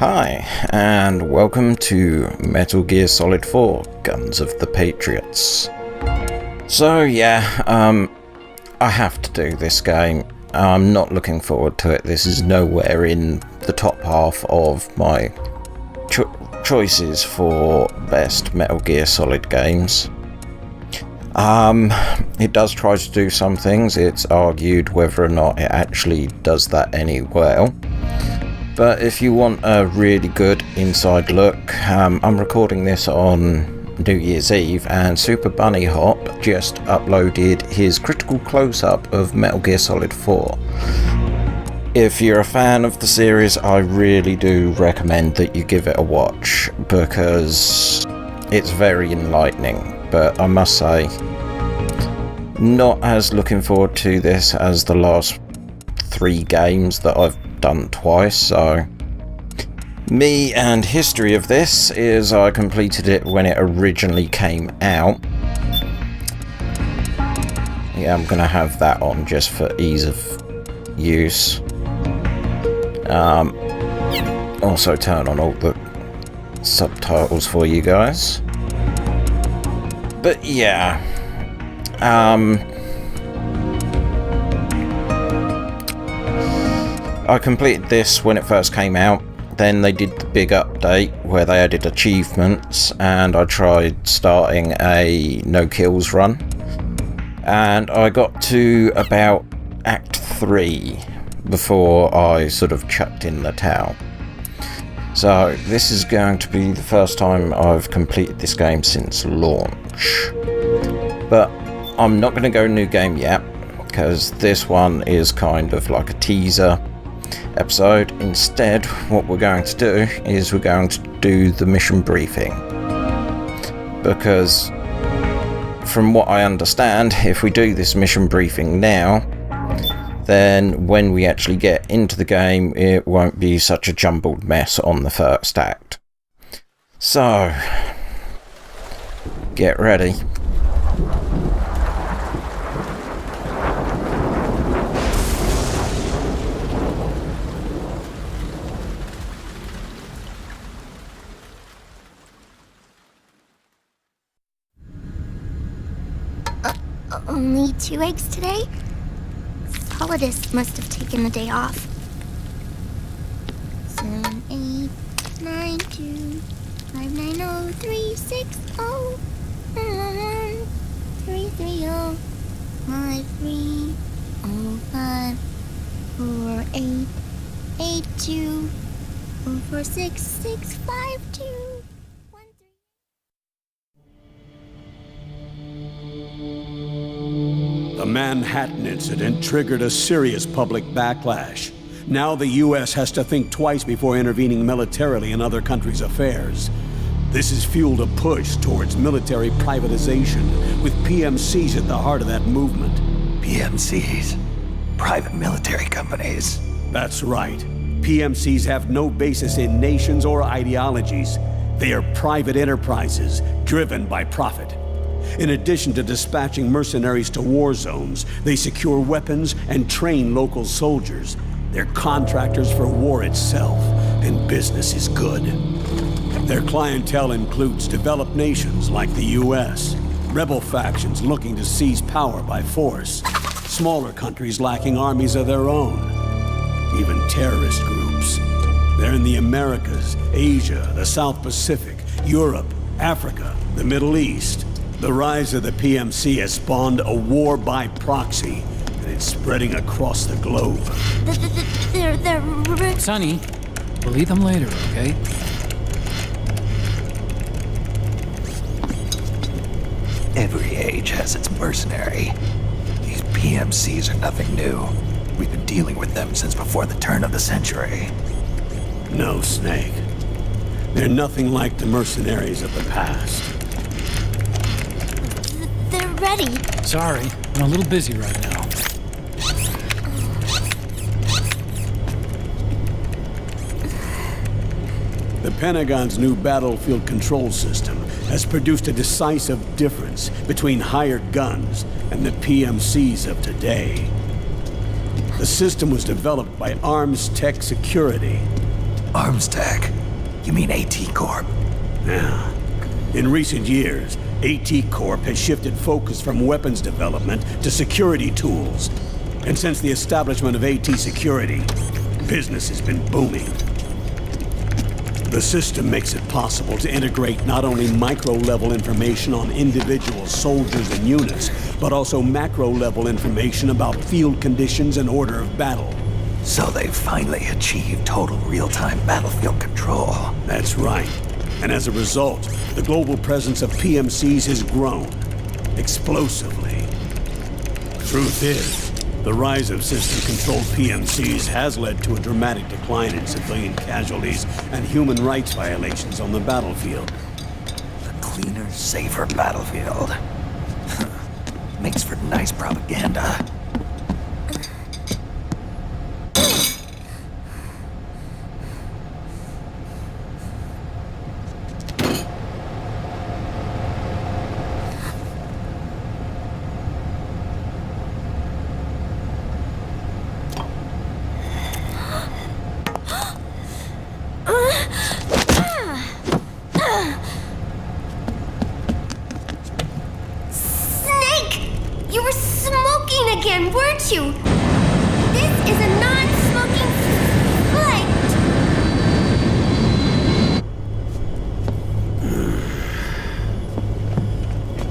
Hi, and welcome to Metal Gear Solid 4, Guns of the Patriots. So yeah, I have to do this game. I'm not looking forward to it. This is nowhere in the top half of my choices for best Metal Gear Solid games. It does try to do some things. It's argued whether or not it actually does that any well. But if you want a really good inside look, I'm recording this on New Year's Eve, and Super Bunny Hop just uploaded his critical close-up of Metal Gear Solid 4. If you're a fan of the series, I really do recommend that you give it a watch, because it's very enlightening. But I must say, not as looking forward to this as the last 3 games that I've done twice. So me and history of this is I completed it when it originally came out. Yeah, I'm gonna have that on just for ease of use. Also turn on all the subtitles for you guys. But yeah, I completed this when it first came out. Then they did the big update where they added achievements, and I tried starting a no kills run, and I got to about Act 3 before I sort of chucked in the towel. So this is going to be the first time I've completed this game since launch. But I'm not going to go new game yet, because this one is kind of like a teaser episode. Instead, what we're going to do is we're going to do the mission briefing, because from what I understand, if we do this mission briefing now, then when we actually get into the game, it won't be such a jumbled mess on the first act. So get ready. Only 2 eggs today? Solidus must have taken the day off. 7, 8, 9, 2, 5, 9, 0, 3, 6, 0, 1, 3, 3, 0, 5, 3, 0, 5, 4, 8, 8, 2, 4, 4, 6, 6, 5, 2. The Manhattan incident triggered a serious public backlash. Now the U.S. has to think twice before intervening militarily in other countries' affairs. This has fueled a push towards military privatization, with PMCs at the heart of that movement. PMCs? Private military companies? That's right. PMCs have no basis in nations or ideologies. They are private enterprises, driven by profit. In addition to dispatching mercenaries to war zones, they secure weapons and train local soldiers. They're contractors for war itself, and business is good. Their clientele includes developed nations like the US, rebel factions looking to seize power by force, smaller countries lacking armies of their own, even terrorist groups. They're in the Americas, Asia, the South Pacific, Europe, Africa, the Middle East. The rise of the PMC has spawned a war by proxy, and it's spreading across the globe. Sonny, we'll eat them later, okay? Every age has its mercenary. These PMCs are nothing new. We've been dealing with them since before the turn of the century. No, Snake. They're nothing like the mercenaries of the past. They're ready. Sorry, I'm a little busy right now. The Pentagon's new battlefield control system has produced a decisive difference between hired guns and the PMCs of today. The system was developed by Arms Tech Security. Arms tech? You mean AT Corp? Yeah. In recent years, AT Corp has shifted focus from weapons development to security tools. And since the establishment of AT Security, business has been booming. The system makes it possible to integrate not only micro-level information on individual soldiers and units, but also macro-level information about field conditions and order of battle. So they've finally achieved total real-time battlefield control. That's right. And as a result, the global presence of PMCs has grown explosively. Truth is, the rise of system-controlled PMCs has led to a dramatic decline in civilian casualties and human rights violations on the battlefield. A cleaner, safer battlefield. Makes for nice propaganda. Weren't you? This is a non-smoking flight.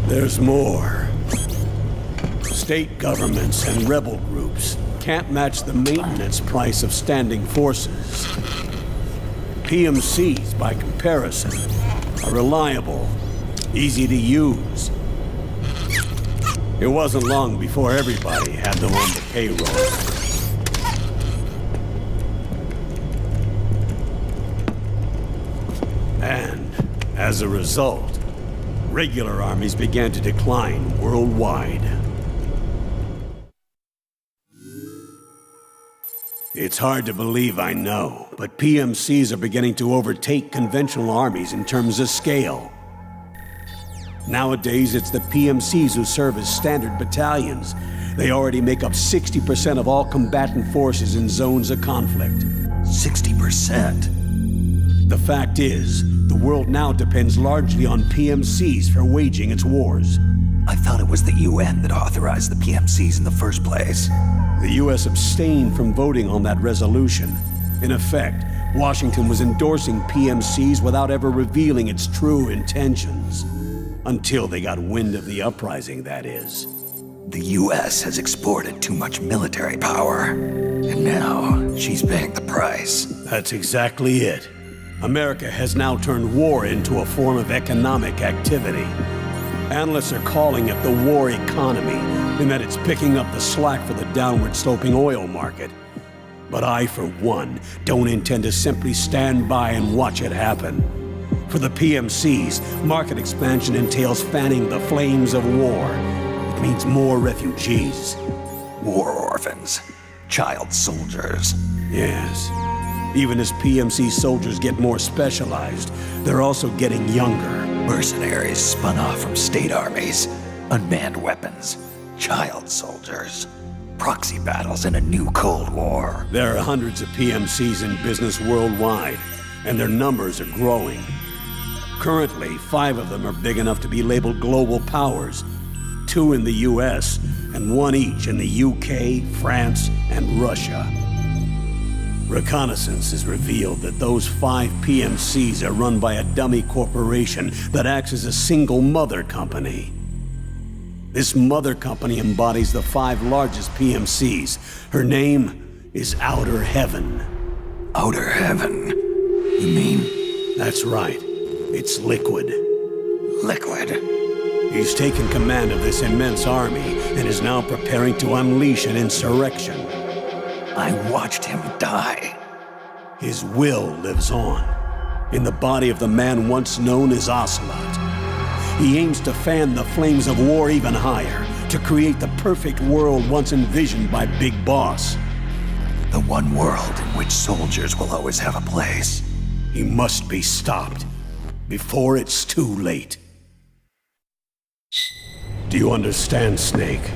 There's more. State governments and rebel groups can't match the maintenance price of standing forces. PMCs, by comparison, are reliable, easy to use. It wasn't long before everybody had them on the payroll. And, as a result, regular armies began to decline worldwide. It's hard to believe, I know, but PMCs are beginning to overtake conventional armies in terms of scale. Nowadays, it's the PMCs who serve as standard battalions. They already make up 60% of all combatant forces in zones of conflict. 60%? The fact is, the world now depends largely on PMCs for waging its wars. I thought it was the UN that authorized the PMCs in the first place. The US abstained from voting on that resolution. In effect, Washington was endorsing PMCs without ever revealing its true intentions. Until they got wind of the uprising, that is. The US has exported too much military power, and now she's paying the price. That's exactly it. America has now turned war into a form of economic activity. Analysts are calling it the war economy, in that it's picking up the slack for the downward-sloping oil market. But I, for one, don't intend to simply stand by and watch it happen. For the PMCs, market expansion entails fanning the flames of war. It means more refugees. War orphans. Child soldiers. Yes. Even as PMC soldiers get more specialized, they're also getting younger. Mercenaries spun off from state armies. Unmanned weapons. Child soldiers. Proxy battles in a new Cold War. There are hundreds of PMCs in business worldwide, and their numbers are growing. Currently, 5 of them are big enough to be labeled global powers, 2 in the US, and 1 each in the UK, France, and Russia. Reconnaissance has revealed that those 5 PMCs are run by a dummy corporation that acts as a single mother company. This mother company embodies the 5 largest PMCs. Her name is Outer Heaven. Outer Heaven? You mean? That's right. It's Liquid. Liquid? He's taken command of this immense army and is now preparing to unleash an insurrection. I watched him die. His will lives on, in the body of the man once known as Ocelot. He aims to fan the flames of war even higher, to create the perfect world once envisioned by Big Boss. The one world in which soldiers will always have a place. He must be stopped, before it's too late. Do you understand, Snake?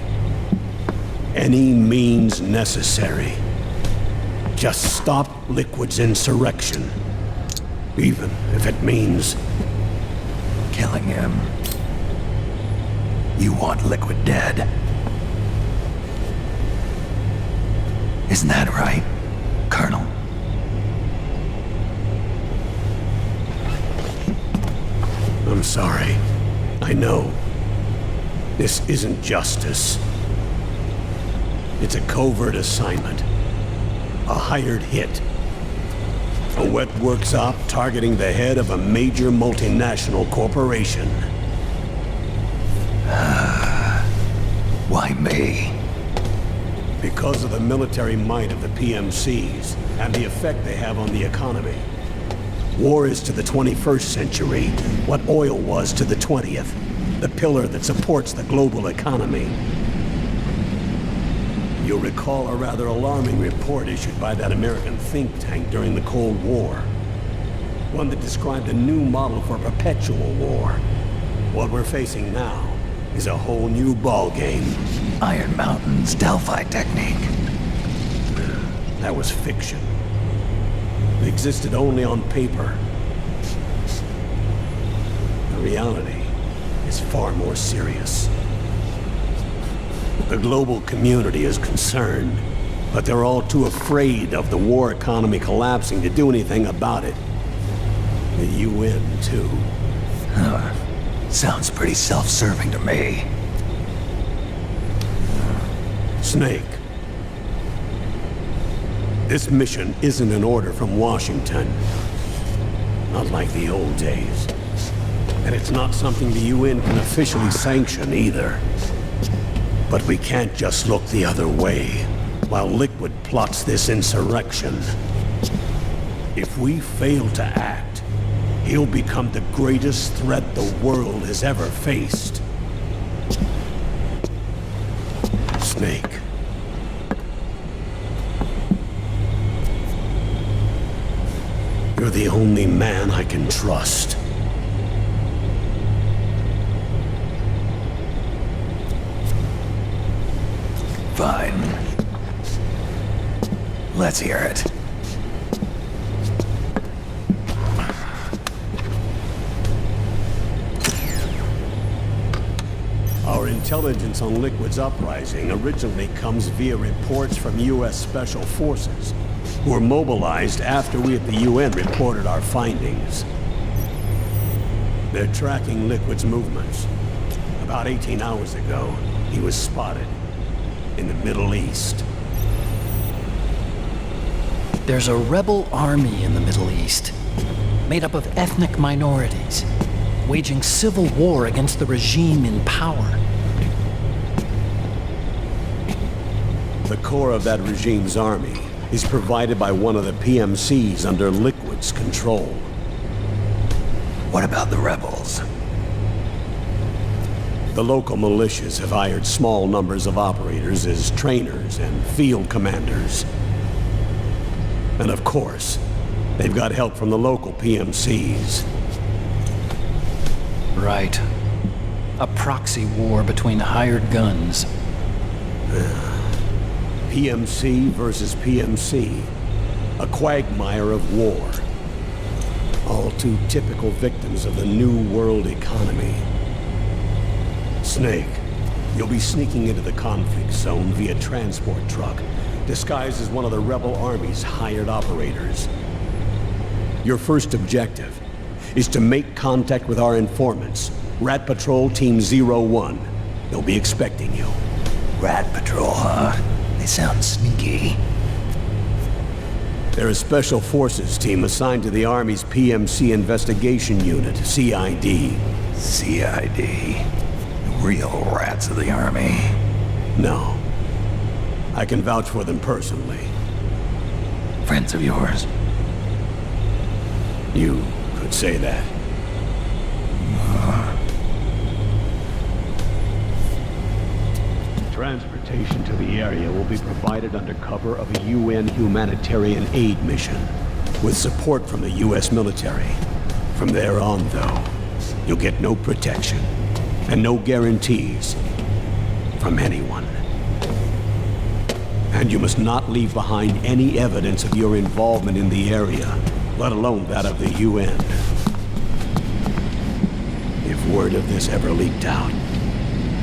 Any means necessary. Just stop Liquid's insurrection. Even if it means Killing him. You want Liquid dead. Isn't that right, Colonel? I'm sorry. I know. This isn't justice. It's a covert assignment. A hired hit. A wet works op targeting the head of a major multinational corporation. Why me? Because of the military might of the PMCs and the effect they have on the economy. War is to the 21st century what oil was to the 20th, the pillar that supports the global economy. You'll recall a rather alarming report issued by that American think tank during the Cold War. One that described a new model for perpetual war. What we're facing now is a whole new ballgame. Iron Mountain's Delphi technique. That was fiction. It existed only on paper. The reality is far more serious. The global community is concerned, but they're all too afraid of the war economy collapsing to do anything about it. The UN, too. Sounds pretty self-serving to me. Snake. This mission isn't an order from Washington. Not like the old days. And it's not something the UN can officially sanction either. But we can't just look the other way while Liquid plots this insurrection. If we fail to act, he'll become the greatest threat the world has ever faced. Snake. You're the only man I can trust. Fine. Let's hear it. Our intelligence on Liquid's uprising originally comes via reports from U.S. Special Forces, who were mobilized after we at the UN reported our findings. They're tracking Liquid's movements. About 18 hours ago, he was spotted in the Middle East. There's a rebel army in the Middle East, made up of ethnic minorities, waging civil war against the regime in power. The core of that regime's army is provided by one of the PMCs under Liquid's control. What about the rebels? The local militias have hired small numbers of operators as trainers and field commanders. And of course, they've got help from the local PMCs. Right. A proxy war between hired guns. PMC versus PMC. A quagmire of war. All too typical victims of the new world economy. Snake, you'll be sneaking into the conflict zone via transport truck, disguised as one of the rebel army's hired operators. Your first objective is to make contact with our informants, Rat Patrol Team 01. They'll be expecting you. Rat Patrol, huh? They sound sneaky. They're a special forces team assigned to the Army's PMC Investigation Unit, CID. CID. Real rats of the Army. No. I can vouch for them personally. Friends of yours? You could say that. Transportation to the area will be provided under cover of a UN humanitarian aid mission, with support from the US military. From there on, though, you'll get no protection, and no guarantees from anyone. And you must not leave behind any evidence of your involvement in the area, let alone that of the UN. If word of this ever leaked out,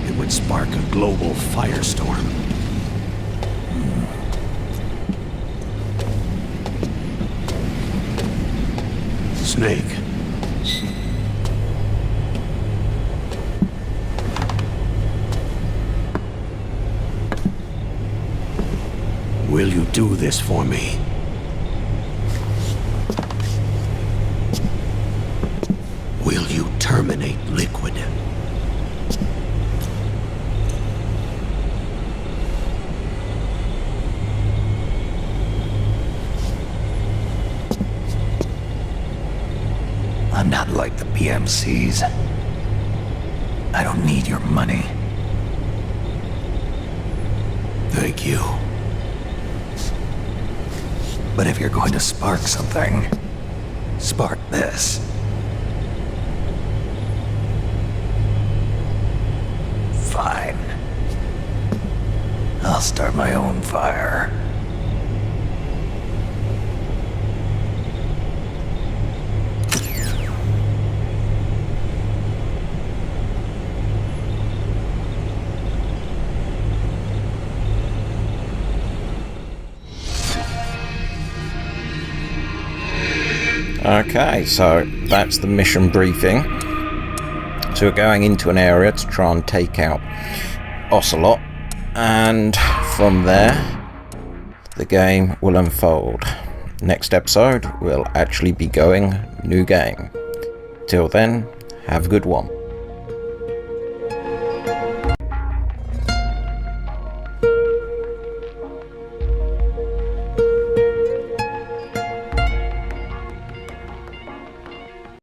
it would spark a global firestorm. Snake. Will you do this for me? Will you terminate Liquid? I'm not like the PMCs. I don't need your money. Thank you. But if you're going to spark something, spark this. Fine. I'll start my own fire. Okay, so that's the mission briefing. So we're going into an area to try and take out Ocelot, and from there the game will unfold. Next episode we'll actually be going new game. Till then, have a good one.